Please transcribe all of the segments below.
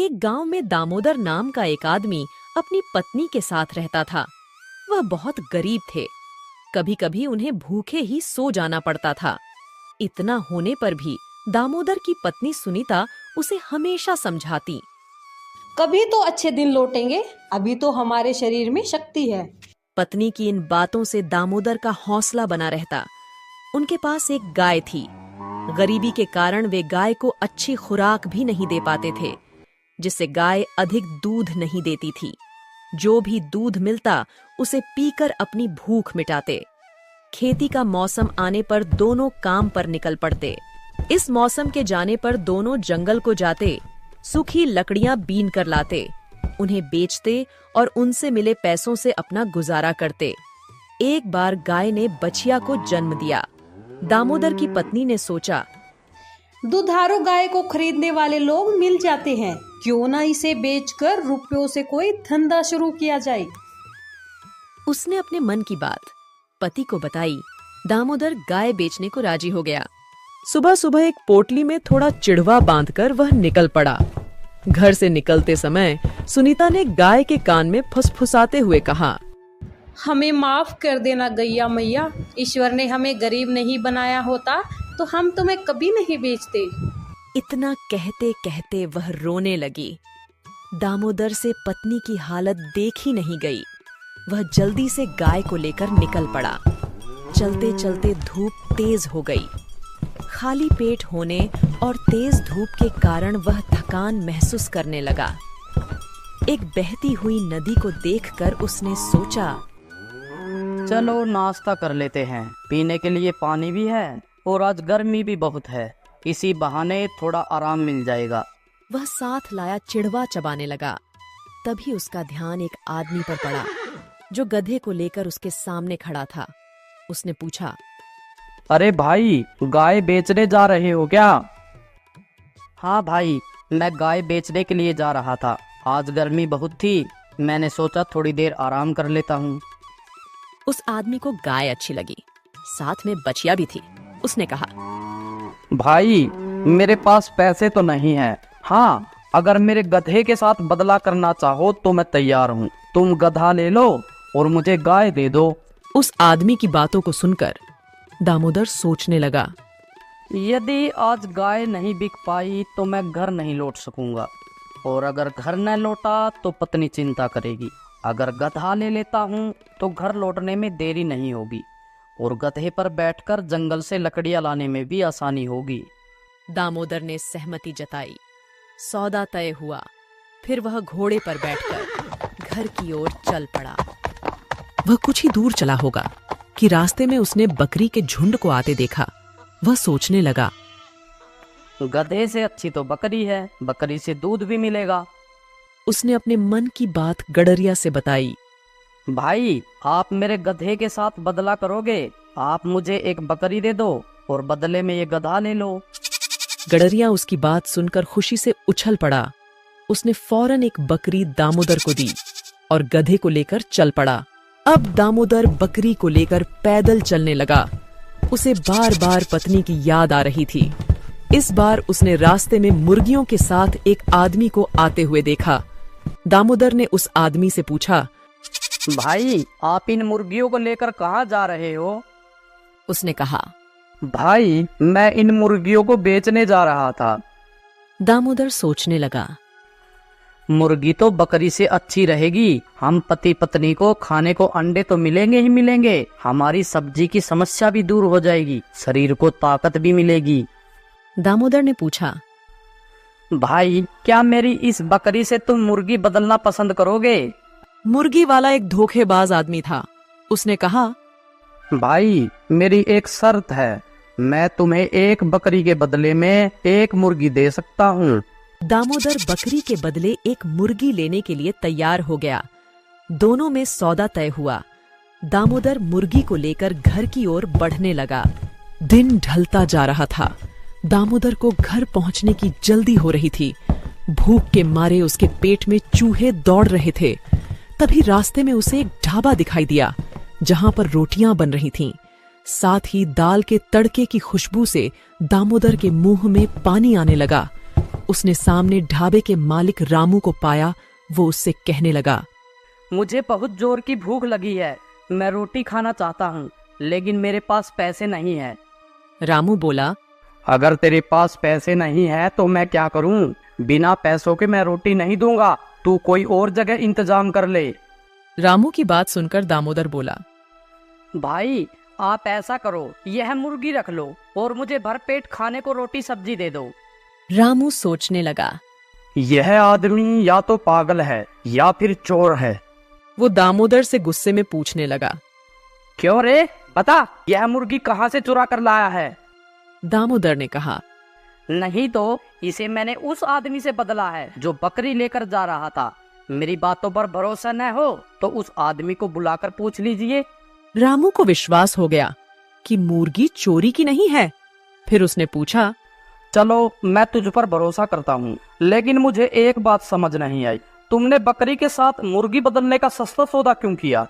एक गांव में दामोदर नाम का एक आदमी अपनी पत्नी के साथ रहता था। वह बहुत गरीब थे। कभी कभी उन्हें भूखे ही सो जाना पड़ता था। इतना होने पर भी दामोदर की पत्नी सुनीता उसे हमेशा समझाती। कभी तो अच्छे दिन लौटेंगे, अभी तो हमारे शरीर में शक्ति है। पत्नी की इन बातों से दामोदर का हौसला बना रहता। उनके पास एक गाय थी। गरीबी के कारण वे गाय को अच्छी खुराक भी नहीं दे पाते थे, जिससे गाय अधिक दूध नहीं देती थी। जो भी दूध मिलता उसे पीकर अपनी भूख मिटाते। खेती का मौसम आने पर दोनों काम पर निकल पड़ते। इस मौसम के जाने पर दोनों जंगल को जाते, सूखी लकड़ियां बीन कर लाते, उन्हें बेचते और उनसे मिले पैसों से अपना गुजारा करते। एक बार गाय ने बछिया को जन्म दिया। दामोदर की पत्नी ने सोचा, दुधारू गाय को खरीदने वाले लोग मिल जाते हैं, क्यों ना इसे बेचकर रुपयों से कोई धंधा शुरू किया जाए। उसने अपने मन की बात पति को बताई। दामोदर गाय बेचने को राजी हो गया। सुबह सुबह एक पोटली में थोड़ा चिड़वा बांधकर वह निकल पड़ा। घर से निकलते समय सुनीता ने गाय के कान में फुसफुसाते हुए कहा, हमें माफ कर देना गैया मैया, ईश्वर ने हमें गरीब नहीं बनाया होता तो हम तुम्हें कभी नहीं बेचते। इतना कहते कहते वह रोने लगी। दामोदर से पत्नी की हालत देखी नहीं गई। वह जल्दी से गाय को लेकर निकल पड़ा। चलते चलते धूप तेज हो गई। खाली पेट होने और तेज धूप के कारण वह थकान महसूस करने लगा। एक बहती हुई नदी को देखकर उसने सोचा, चलो नाश्ता कर लेते हैं, पीने के लिए पानी भी है और आज गर्मी भी बहुत है, इसी बहाने थोड़ा आराम मिल जाएगा। वह साथ लाया चिड़वा चबाने लगा। तभी उसका ध्यान एक आदमी पर पड़ा जो गधे को लेकर उसके सामने खड़ा था। उसने पूछा, अरे भाई, गाय बेचने जा रहे हो क्या? हाँ भाई, मैं गाय बेचने के लिए जा रहा था। आज गर्मी बहुत थी, मैंने सोचा थोड़ी देर आराम कर लेता हूँ। उस आदमी को गाय अच्छी लगी, साथ में बछिया भी थी। उसने कहा, भाई, मेरे पास पैसे तो नहीं है। हाँ, अगर मेरे गधे के साथ बदला करना चाहो तो मैं तैयार हूँ। तुम गधा ले लो और मुझे गाय दे दो। उस आदमी की बातों को सुनकर दामोदर सोचने लगा, यदि आज गाय नहीं बिक पाई तो मैं घर नहीं लौट सकूंगा, और अगर घर न लौटा तो पत्नी चिंता करेगी। अगर गधा ले लेता हूँ तो घर लौटने में देरी नहीं होगी और गधे पर बैठकर जंगल से लकड़ियां लाने में भी आसानी होगी। दामोदर ने सहमति जताई। सौदा तय हुआ। फिर वह घोड़े पर बैठकर घर की ओर चल पड़ा। वह कुछ ही दूर चला होगा कि रास्ते में उसने बकरी के झुंड को आते देखा। वह सोचने लगा, गधे से अच्छी तो बकरी है, बकरी से दूध भी मिलेगा। उसने अपने मन की बात गडरिया से बताई। भाई, आप मेरे गधे के साथ बदला करोगे? आप मुझे एक बकरी दे दो और बदले में ये गधा ले लो। गडरिया उसकी बात सुनकर खुशी से उछल पड़ा। उसने फौरन एक बकरी दामोदर को दी और गधे को लेकर चल पड़ा। अब दामोदर बकरी को लेकर पैदल चलने लगा। उसे बार बार पत्नी की याद आ रही थी। इस बार उसने रास्ते में मुर्गियों के साथ एक आदमी को आते हुए देखा। दामोदर ने उस आदमी से पूछा, भाई, आप इन मुर्गियों को लेकर कहाँ जा रहे हो? उसने कहा, भाई, मैं इन मुर्गियों को बेचने जा रहा था। दामोदर सोचने लगा, मुर्गी तो बकरी से अच्छी रहेगी। हम पति पत्नी को खाने को अंडे तो मिलेंगे ही मिलेंगे। हमारी सब्जी की समस्या भी दूर हो जाएगी, शरीर को ताकत भी मिलेगी। दामोदर ने पूछा, भाई, क्या मेरी इस बकरी से तुम मुर्गी बदलना पसंद करोगे? मुर्गी वाला एक धोखेबाज आदमी था। उसने कहा, भाई, मेरी एक शर्त है, मैं तुम्हें एक बकरी के बदले में एक मुर्गी दे सकता हूँ। दामोदर बकरी के बदले एक मुर्गी लेने के लिए तैयार हो गया। दोनों में सौदा तय हुआ। दामोदर मुर्गी को लेकर घर की ओर बढ़ने लगा। दिन ढलता जा रहा था। दामोदर को घर पहुंचने की जल्दी हो रही थी। भूख के मारे उसके पेट में चूहे दौड़ रहे थे। तभी रास्ते में उसे एक ढाबा दिखाई दिया जहां पर रोटियां बन रही थीं। साथ ही दाल के तड़के की खुशबू से दामोदर के मुंह में पानी आने लगा। उसने सामने ढाबे के मालिक रामू को पाया, वो उससे कहने लगा, मुझे बहुत जोर की भूख लगी है, मैं रोटी खाना चाहता हूँ, लेकिन मेरे पास पैसे नहीं है। रामू बोला, अगर तेरे पास पैसे नहीं है तो मैं क्या करूँ? बिना पैसों के मैं रोटी नहीं दूंगा, तू कोई और जगह इंतजाम कर ले। रामू की बात सुनकर दामोदर बोला, भाई आप ऐसा करो, यह मुर्गी रख लो और मुझे भरपेट खाने को रोटी सब्जी दे दो। रामू सोचने लगा। यह आदमी या तो पागल है या फिर चोर है। वो दामोदर से गुस्से में पूछने लगा, क्यों रे, बता यह मुर्गी कहाँ से चुरा कर लाया है? दामोदर ने कहा, नहीं तो इसे मैंने उस आदमी से बदला है जो बकरी लेकर जा रहा था। मेरी बातों पर भरोसा न हो तो उस आदमी को बुलाकर पूछ लीजिए। रामू को विश्वास हो गया कि मुर्गी चोरी की नहीं है। फिर उसने पूछा, चलो मैं तुझ पर भरोसा करता हूँ, लेकिन मुझे एक बात समझ नहीं आई, तुमने बकरी के साथ मुर्गी बदलने का सस्ता सौदा क्यों किया?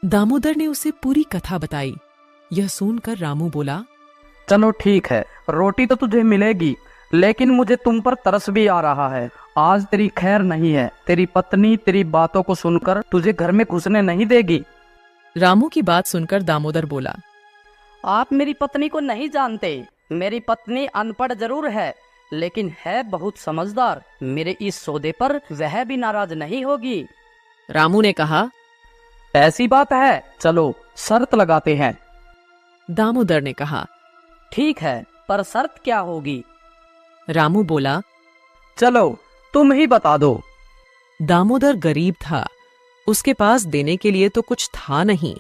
दामोदर ने उसे पूरी कथा बताई। यह सुनकर रामू बोला, चलो ठीक है, रोटी तो तुझे मिलेगी, लेकिन मुझे तुम पर तरस भी आ रहा है। आज तेरी खैर नहीं है, तेरी पत्नी तेरी बातों को सुनकर तुझे घर में घुसने नहीं देगी। रामू की बात सुनकर दामोदर बोला, आप मेरी पत्नी को नहीं जानते। मेरी पत्नी अनपढ़ जरूर है, लेकिन है बहुत समझदार। मेरे इस सौदे पर वह भी नाराज नहीं होगी। रामू ने कहा, ऐसी बात है, चलो शर्त लगाते हैं। दामोदर ने कहा, ठीक है, पर शर्त क्या होगी? रामू बोला, चलो तुम ही बता दो। दामोदर गरीब था, उसके पास देने के लिए तो कुछ था नहीं।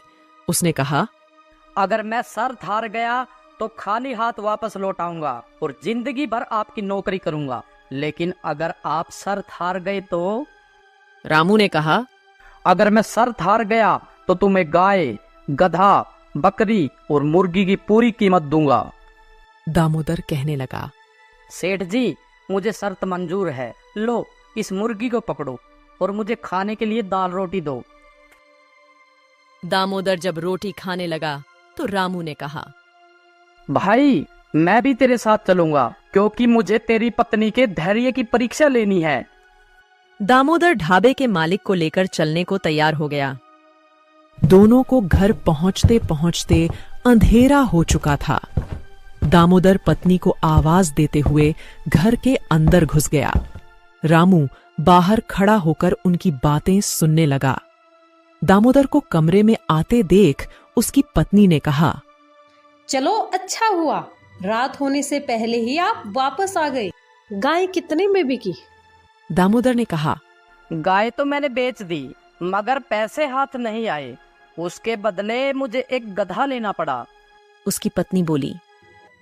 उसने कहा, अगर मैं शर्त हार गया तो खाली हाथ वापस लौट आऊंगा और जिंदगी भर आपकी नौकरी करूंगा, लेकिन अगर आप शर्त हार गए तो? रामू ने कहा, अगर मैं शर्त हार गया तो तुम्हें गाय, गधा, बकरी और मुर्गी की पूरी कीमत दूंगा। दामोदर कहने लगा, सेठ जी मुझे शर्त मंजूर है, लो इस मुर्गी को पकड़ो और मुझे खाने के लिए दाल रोटी दो। दामोदर जब रोटी खाने लगा तो रामू ने कहा, भाई मैं भी तेरे साथ चलूंगा, क्योंकि मुझे तेरी पत्नी के धैर्य की परीक्षा लेनी है। दामोदर ढाबे के मालिक को लेकर चलने को तैयार हो गया। दोनों को घर पहुंचते पहुंचते अंधेरा हो चुका था। दामोदर पत्नी को आवाज देते हुए घर के अंदर घुस गया। रामू बाहर खड़ा होकर उनकी बातें सुनने लगा। दामोदर को कमरे में आते देख उसकी पत्नी ने कहा, चलो अच्छा हुआ, रात होने से पहले ही आप वापस आ गए। गाय कितने में बिकी? दामोदर ने कहा, गाय तो मैंने बेच दी, मगर पैसे हाथ नहीं आए। उसके बदले मुझे एक गधा लेना पड़ा। उसकी पत्नी बोली,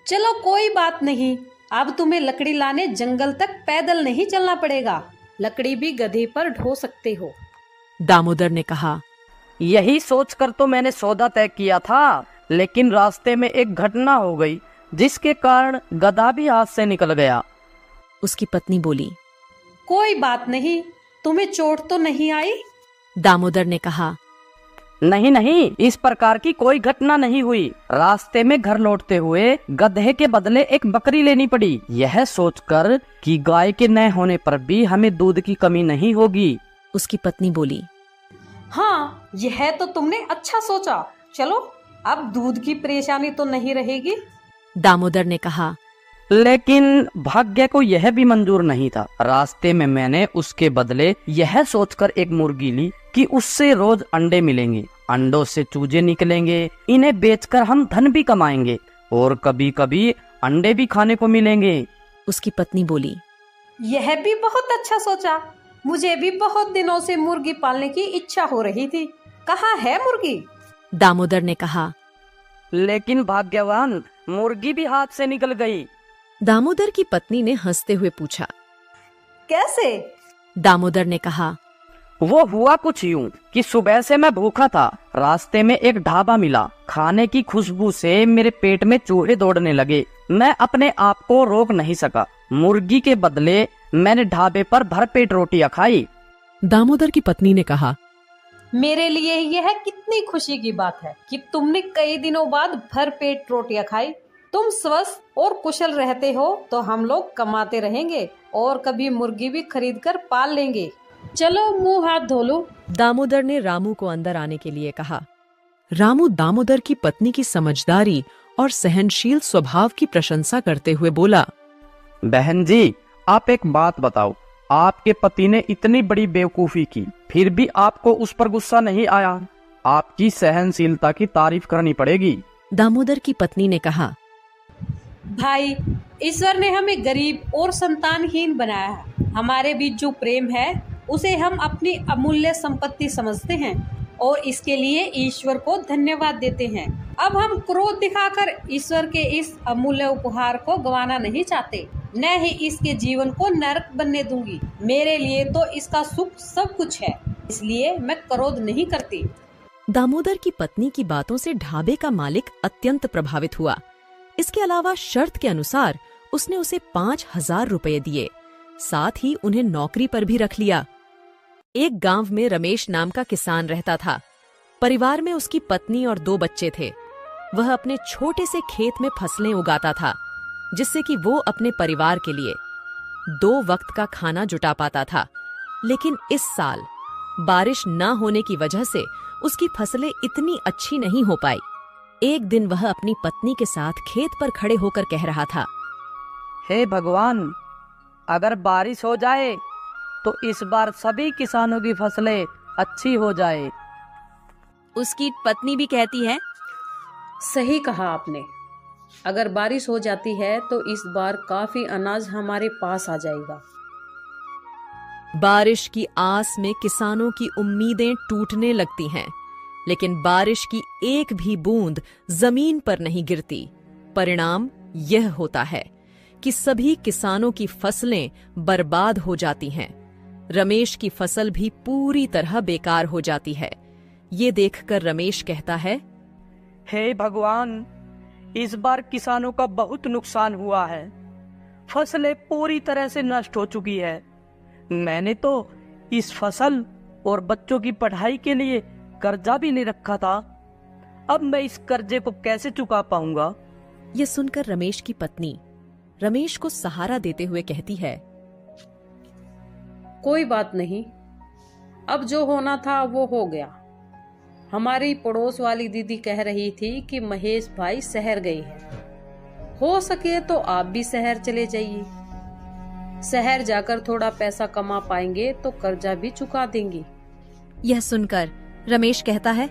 चलो कोई बात नहीं, अब तुम्हें लकड़ी लाने जंगल तक पैदल नहीं चलना पड़ेगा, लकड़ी भी गधे पर ढो सकते हो। दामोदर ने कहा, यही सोचकर तो मैंने सौदा तय किया था, लेकिन रास्ते में एक घटना हो गई जिसके कारण गधा भी हाथ से निकल गया। उसकी पत्नी बोली, कोई बात नहीं, तुम्हें चोट तो नहीं आई? दामोदर ने कहा, नहीं नहीं, इस प्रकार की कोई घटना नहीं हुई। रास्ते में घर लौटते हुए गधे के बदले एक बकरी लेनी पड़ी, यह सोचकर कि गाय के न होने पर भी हमें दूध की कमी नहीं होगी। उसकी पत्नी बोली, हाँ यह तो तुमने अच्छा सोचा, चलो अब दूध की परेशानी तो नहीं रहेगी। दामोदर ने कहा, लेकिन भाग्य को यह भी मंजूर नहीं था। रास्ते में मैंने उसके बदले यह सोचकर एक मुर्गी ली कि उससे रोज अंडे मिलेंगे, अंडों से चूजे निकलेंगे, इन्हें बेचकर हम धन भी कमाएंगे और कभी कभी अंडे भी खाने को मिलेंगे। उसकी पत्नी बोली, यह भी बहुत अच्छा सोचा, मुझे भी बहुत दिनों से मुर्गी पालने की इच्छा हो रही थी, कहाँ है मुर्गी? दामोदर ने कहा, लेकिन भाग्यवान मुर्गी भी हाथ से निकल गई। दामोदर की पत्नी ने हंसते हुए पूछा, कैसे? दामोदर ने कहा, वो हुआ कुछ यूं कि सुबह से मैं भूखा था, रास्ते में एक ढाबा मिला, खाने की खुशबू से मेरे पेट में चूहे दौड़ने लगे, मैं अपने आप को रोक नहीं सका, मुर्गी के बदले मैंने ढाबे पर भरपेट रोटियां खाई। दामोदर की पत्नी ने कहा, मेरे लिए यह कितनी खुशी की बात है कि तुमने कई दिनों बाद भरपेट रोटियां खाई। तुम स्वस्थ और कुशल रहते हो तो हम लोग कमाते रहेंगे और कभी मुर्गी भी खरीद कर पाल लेंगे। चलो मुंह हाथ धो लो। दामोदर ने रामू को अंदर आने के लिए कहा। रामू दामोदर की पत्नी की समझदारी और सहनशील स्वभाव की प्रशंसा करते हुए बोला, बहन जी, आप एक बात बताओ, आपके पति ने इतनी बड़ी बेवकूफी की, फिर भी आपको उस पर गुस्सा नहीं आया? आपकी सहनशीलता की तारीफ करनी पड़ेगी। दामोदर की पत्नी ने कहा, भाई, ईश्वर ने हमें गरीब और संतानहीन बनाया है। हमारे बीच जो प्रेम है उसे हम अपनी अमूल्य संपत्ति समझते हैं और इसके लिए ईश्वर को धन्यवाद देते हैं। अब हम क्रोध दिखाकर ईश्वर के इस अमूल्य उपहार को गंवाना नहीं चाहते, न ही इसके जीवन को नरक बनने दूंगी। मेरे लिए तो इसका सुख सब कुछ है, इसलिए मैं क्रोध नहीं करती। दामोदर की पत्नी की बातों से ढाबे का मालिक अत्यंत प्रभावित हुआ। इसके अलावा शर्त के अनुसार उसने उसे 5,000 रुपए दिए, साथ ही उन्हें नौकरी पर भी रख लिया। एक गांव में रमेश नाम का किसान रहता था। परिवार में उसकी पत्नी और 2 बच्चे थे। वह अपने छोटे से खेत में फसलें उगाता था, जिससे कि वो अपने परिवार के लिए 2 वक्त का खाना जुटा पाता था। लेकिन इस साल बारिश न होने की वजह से उसकी फसलें इतनी अच्छी नहीं हो पाई। एक दिन वह अपनी पत्नी के साथ खेत पर खड़े होकर कह रहा था, हे भगवान, अगर बारिश हो जाए तो इस बार सभी किसानों की फसलें अच्छी हो जाए। उसकी पत्नी भी कहती है, सही कहा आपने। अगर बारिश हो जाती है तो इस बार काफी अनाज हमारे पास आ जाएगा। बारिश की आस में किसानों की उम्मीदें टूटने लगती हैं, लेकिन बारिश की एक भी बूंद जमीन पर नहीं गिरती। परिणाम यह होता है कि सभी किसानों की फसलें बर्बाद हो जाती हैं। रमेश की फसल भी पूरी तरह बेकार हो जाती है। ये देखकर रमेश कहता है, हे भगवान, इस बार किसानों का बहुत नुकसान हुआ है। फसलें पूरी तरह से नष्ट हो चुकी है। मैंने तो इस फसल और बच्चों की पढ़ाई के लिए कर्जा भी नहीं रखा था। अब मैं इस कर्जे को कैसे चुका पाऊंगा? यह सुनकर रमेश की पत्नी रमेश को सहारा देते हुए कहती है, कोई बात नहीं, अब जो होना था वो हो गया। हमारी पड़ोस वाली दीदी कह रही थी कि महेश भाई शहर गए हैं। हो सके तो आप भी शहर चले जाइए। शहर जाकर थोड़ा पैसा कमा पाएंगे तो कर्जा भी चुका देंगे। यह सुनकर रमेश कहता है,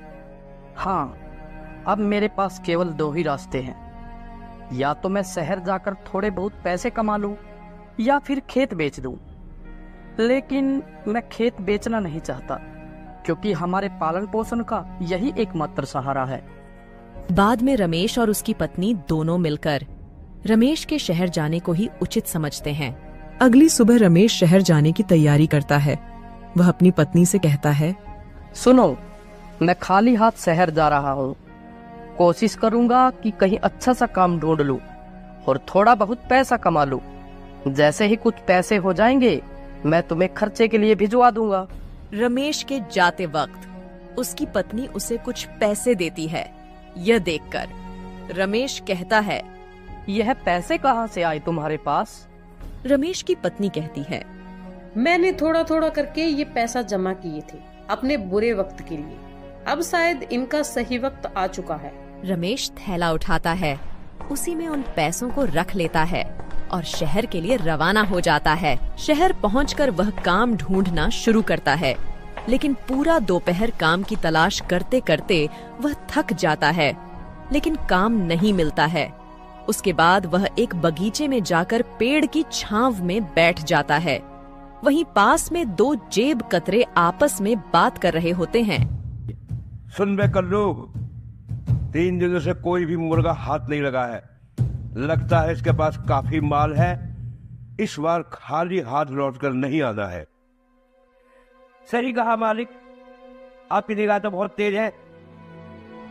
हाँ, अब मेरे पास केवल 2 ही रास्ते हैं। या तो मैं शहर जाकर थोड़े बहुत पैसे कमा लूं या फिर खेत बेच दूं। लेकिन मैं खेत बेचना नहीं चाहता, क्योंकि हमारे पालन पोषण का यही एकमात्र सहारा है। बाद में रमेश और उसकी पत्नी दोनों मिलकर रमेश के शहर जाने को ही उचित समझते हैं। अगली सुबह रमेश शहर जाने की तैयारी करता है। वह अपनी पत्नी से कहता है, सुनो, मैं खाली हाथ शहर जा रहा हूँ। कोशिश करूंगा कि कहीं अच्छा सा काम ढूंढ लूं और थोड़ा बहुत पैसा कमा लूं। जैसे ही कुछ पैसे हो जाएंगे मैं तुम्हें खर्चे के लिए भिजवा दूंगा। रमेश के जाते वक्त उसकी पत्नी उसे कुछ पैसे देती है। यह देखकर रमेश कहता है, यह पैसे कहाँ से आए तुम्हारे पास? रमेश की पत्नी कहती है, मैंने थोड़ा थोड़ा करके ये पैसा जमा किए थे अपने बुरे वक्त के लिए। अब शायद इनका सही वक्त आ चुका है। रमेश थैला उठाता है, उसी में उन पैसों को रख लेता है और शहर के लिए रवाना हो जाता है। शहर पहुंचकर वह काम ढूंढना शुरू करता है, लेकिन पूरा दोपहर काम की तलाश करते करते वह थक जाता है, लेकिन काम नहीं मिलता है। उसके बाद वह एक बगीचे में जाकर पेड़ की छांव में बैठ जाता है। वहीं पास में 2 जेब कतरे आपस में बात कर रहे होते हैं। सुन बे कल्लू, 3 दिनों से कोई भी मुर्गा हाथ नहीं लगा है। लगता है इसके पास काफी माल है। इस बार खाली हाथ लौटकर नहीं आना है। सही कहा मालिक, आपकी निगाह तो बहुत तेज है।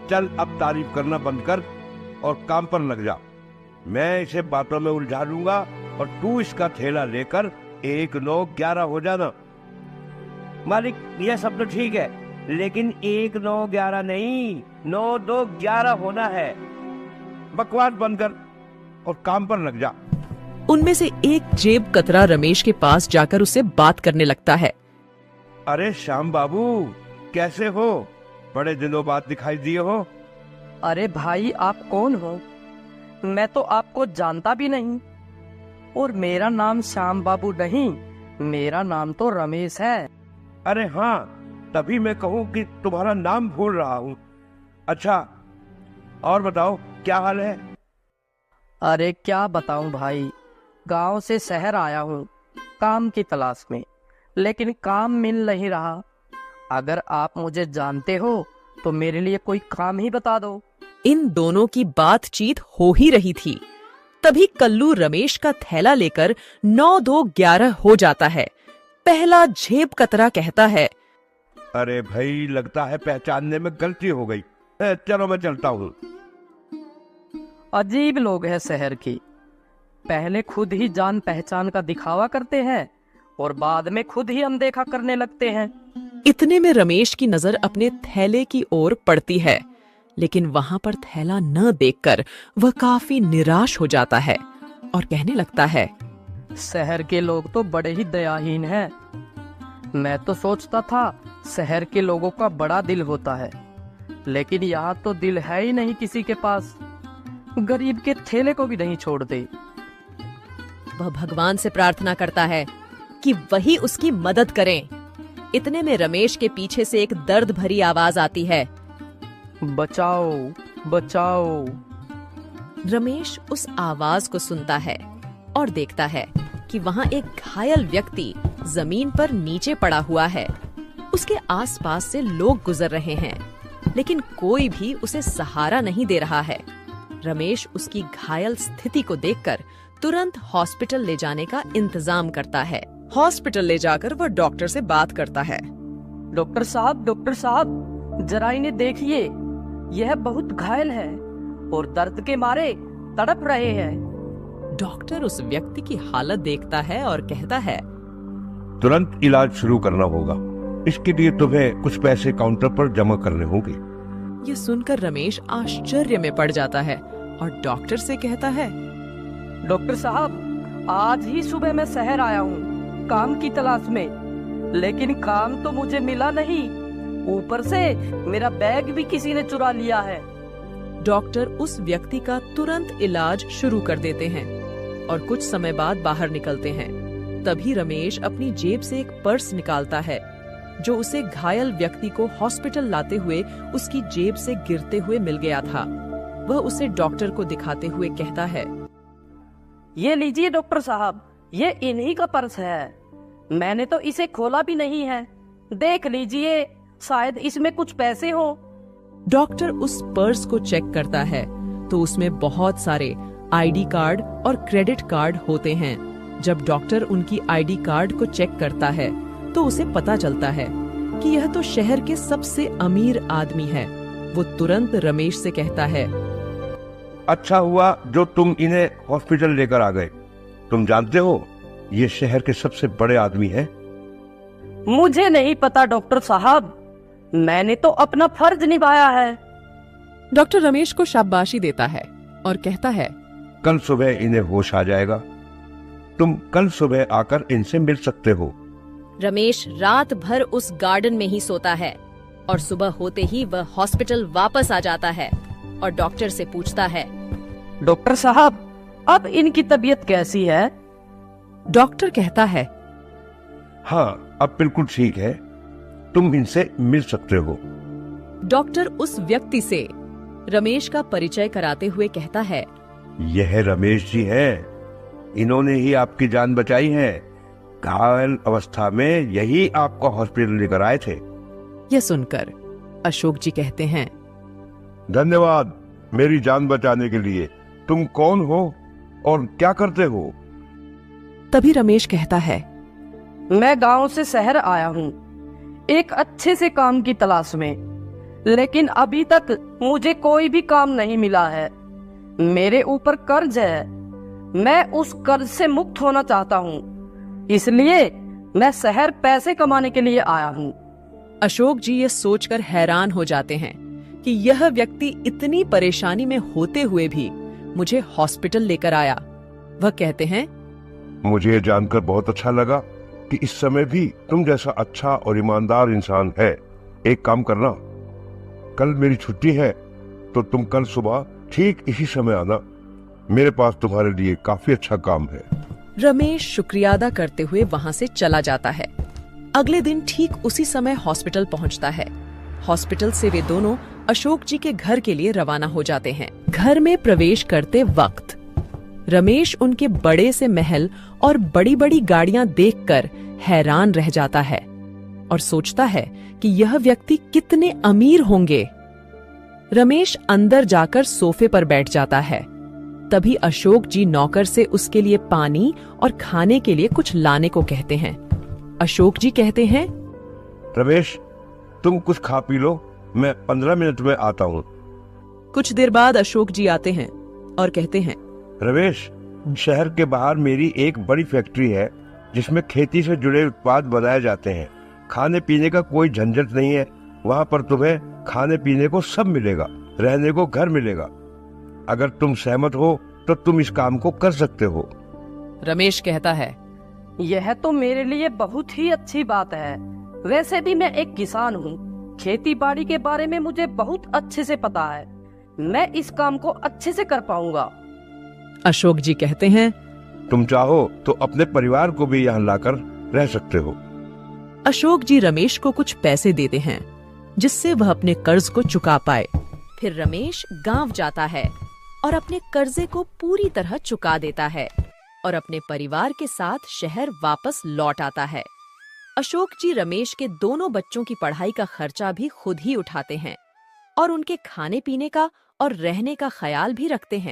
चल अब तारीफ करना बंद कर और काम पर लग जा। मैं इसे बातों में उलझा लूंगा और तू इसका थैला लेकर 1, 9, 11 हो जाना। मालिक, यह सब तो ठीक है, लेकिन 1, 9, 11 नहीं, 9, 2, 11 होना है। बकवास बंद कर, और काम पर लग जा। उनमें से एक जेब कतरा रमेश के पास जाकर उससे बात करने लगता है। अरे श्याम बाबू, कैसे हो? बड़े दिनों बाद दिखाई दिए हो। अरे भाई, आप कौन हो? मैं तो आपको जानता भी नहीं। और मेरा नाम श्याम बाबू नहीं, मेरा नाम तो रमेश है। अरे हाँ, तभी मैं कहूँ कि तुम्हारा नाम भूल रहा हूँ। अच्छा, और बताओ क्या हाल है? अरे क्या बताऊं भाई, गांव से शहर आया हूँ काम की तलाश में, लेकिन काम मिल नहीं रहा। अगर आप मुझे जानते हो तो मेरे लिए कोई काम ही बता दो। इन दोनों की बातचीत हो ही रही थी, तभी कल्लू रमेश का थैला लेकर 9-2-11 हो जाता है। पहला जेब कतरा कहता है, अरे भाई, लगता है पहचानने में गलती हो गई। चलो मैं चलता हूँ। अजीब लोग हैं शहर की, पहले खुद ही जान पहचान का दिखावा करते हैं और बाद में खुद ही अनदेखा करने लगते हैं। इतने में रमेश की नजर अपने थैले की ओर पड़ती है, लेकिन वहां पर थैला न देखकर वह काफी निराश हो जाता है और कहने लगता है, शहर के लोग तो बड़े ही दयाहीन हैं। मैं तो सोचता था शहर के लोगों का बड़ा दिल होता है, लेकिन यहाँ तो दिल है ही नहीं किसी के पास। गरीब के थैले को भी नहीं छोड़ते। वह भगवान से प्रार्थना करता है कि वही उसकी मदद करें। इतने में रमेश के पीछे से एक दर्द भरी आवाज आती है, बचाओ बचाओ। रमेश उस आवाज को सुनता है और देखता है कि वहां एक घायल व्यक्ति जमीन पर नीचे पड़ा हुआ है। उसके आसपास से लोग गुजर रहे हैं, लेकिन कोई भी उसे सहारा नहीं दे रहा है। रमेश उसकी घायल स्थिति को देखकर तुरंत हॉस्पिटल ले जाने का इंतजाम करता है। हॉस्पिटल ले जाकर वह डॉक्टर से बात करता है। डॉक्टर साहब, जरा इन्हें देखिए, यह बहुत घायल है और दर्द के मारे तड़प रहे हैं। डॉक्टर उस व्यक्ति की हालत देखता है और कहता है, तुरंत इलाज शुरू करना होगा। इसके लिए तुम्हें कुछ पैसे काउंटर पर जमा करने होंगे। ये सुनकर रमेश आश्चर्य में पड़ जाता है और डॉक्टर से कहता है, डॉक्टर साहब, आज ही सुबह मैं शहर आया हूँ काम की तलाश में, लेकिन काम तो मुझे मिला नहीं। ऊपर से मेरा बैग भी किसी ने चुरा लिया है। डॉक्टर उस व्यक्ति का तुरंत इलाज शुरू कर देते हैं और कुछ समय बाद बाहर निकलते हैं। तभी रमेश अपनी जेब से एक पर्स निकालता है, जो उसे घायल व्यक्ति को हॉस्पिटल लाते हुए उसकी जेब से गिरते हुए मिल गया था। वह उसे डॉक्टर को दिखाते हुए कहता है, ये लीजिए डॉक्टर साहब, ये इन्हीं का पर्स है। मैंने तो इसे खोला भी नहीं है, देख लीजिए, शायद इसमें कुछ पैसे हो। डॉक्टर उस पर्स को चेक करता है तो उसमें बहुत सारे आईडी कार्ड और क्रेडिट कार्ड होते हैं। जब डॉक्टर उनकी आईडी कार्ड को चेक करता है तो उसे पता चलता है कि यह तो शहर के सबसे अमीर आदमी है। वो तुरंत रमेश से कहता है, अच्छा हुआ जो तुम इन्हें हॉस्पिटल लेकर आ गए। तुम जानते हो, ये शहर के सबसे बड़े आदमी हैं। मुझे नहीं पता डॉक्टर साहब, मैंने तो अपना फर्ज निभाया है। डॉक्टर रमेश को शाबाशी देता है और कहता है, कल सुबह इन्हें होश आ जाएगा। तुम कल सुबह आकर इनसे मिल सकते हो। रमेश रात भर उस गार्डन में ही सोता है और सुबह होते ही वह हॉस्पिटल वापस आ जाता है और डॉक्टर से पूछता है, डॉक्टर साहब, अब इनकी तबीयत कैसी है? डॉक्टर कहता है, हाँ, अब बिल्कुल ठीक है, तुम इनसे मिल सकते हो। डॉक्टर उस व्यक्ति से रमेश का परिचय कराते हुए कहता है, यह रमेश जी हैं। इन्होंने ही आपकी जान बचाई है। घायल अवस्था में यही आपको हॉस्पिटल लेकर आए थे। यह सुनकर अशोक जी कहते हैं, धन्यवाद मेरी जान बचाने के लिए। तुम कौन हो और क्या करते हो? तभी रमेश कहता है, मैं गांव से शहर आया हूँ एक अच्छे से काम की तलाश में, लेकिन अभी तक मुझे कोई भी काम नहीं मिला है। मेरे ऊपर कर्ज है, मैं उस कर्ज से मुक्त होना चाहता हूँ, इसलिए मैं शहर पैसे कमाने के लिए आया हूँ। अशोक जी ये सोचकर हैरान हो जाते हैं कि यह व्यक्ति इतनी परेशानी में होते हुए भी मुझे हॉस्पिटल लेकर आया। वह कहते हैं, मुझे ये जानकर बहुत अच्छा लगा कि इस समय भी तुम जैसा अच्छा और ईमानदार इंसान है। एक काम करना, कल मेरी छुट्टी है तो तुम कल सुबह ठीक इसी समय आना। मेरे पास तुम्हारे लिए काफी अच्छा काम है। रमेश शुक्रिया अदा करते हुए वहां से चला जाता है। अगले दिन ठीक उसी समय हॉस्पिटल पहुंचता है। हॉस्पिटल से वे दोनों अशोक जी के घर के लिए रवाना हो जाते हैं। घर में प्रवेश करते वक्त रमेश उनके बड़े से महल और बड़ी बड़ी गाड़ियां देखकर हैरान रह जाता है और सोचता है कि यह व्यक्ति कितने अमीर होंगे। रमेश अंदर जाकर सोफे पर बैठ जाता है। तभी अशोक जी नौकर से उसके लिए पानी और खाने के लिए कुछ लाने को कहते हैं। अशोक जी कहते हैं, रमेश, तुम कुछ खा पी लो, मैं 15 मिनट में आता हूँ। कुछ देर बाद अशोक जी आते हैं और कहते हैं, रमेश, शहर के बाहर मेरी एक बड़ी फैक्ट्री है जिसमें खेती से जुड़े उत्पाद बनाए जाते हैं। खाने पीने का कोई झंझट नहीं है। वहाँ पर तुम्हें खाने पीने को सब मिलेगा, रहने को घर मिलेगा। अगर तुम सहमत हो तो तुम इस काम को कर सकते हो। रमेश कहता है, यह तो मेरे लिए बहुत ही अच्छी बात है। वैसे भी मैं एक किसान हूँ। खेती बाड़ी के बारे में मुझे बहुत अच्छे से पता है। मैं इस काम को अच्छे से कर पाऊंगा। अशोक जी कहते हैं, तुम चाहो तो अपने परिवार को भी यहाँ लाकर रह सकते हो। अशोक जी रमेश को कुछ पैसे देते हैं जिससे वह अपने कर्ज को चुका पाए। फिर रमेश गांव जाता है और अपने कर्जे को पूरी तरह चुका देता है और अपने परिवार के साथ शहर वापस लौट आता है। अशोक जी रमेश के दोनों बच्चों की पढ़ाई का खर्चा भी खुद ही उठाते हैं और उनके खाने पीने का और रहने का ख्याल भी रखते हैं।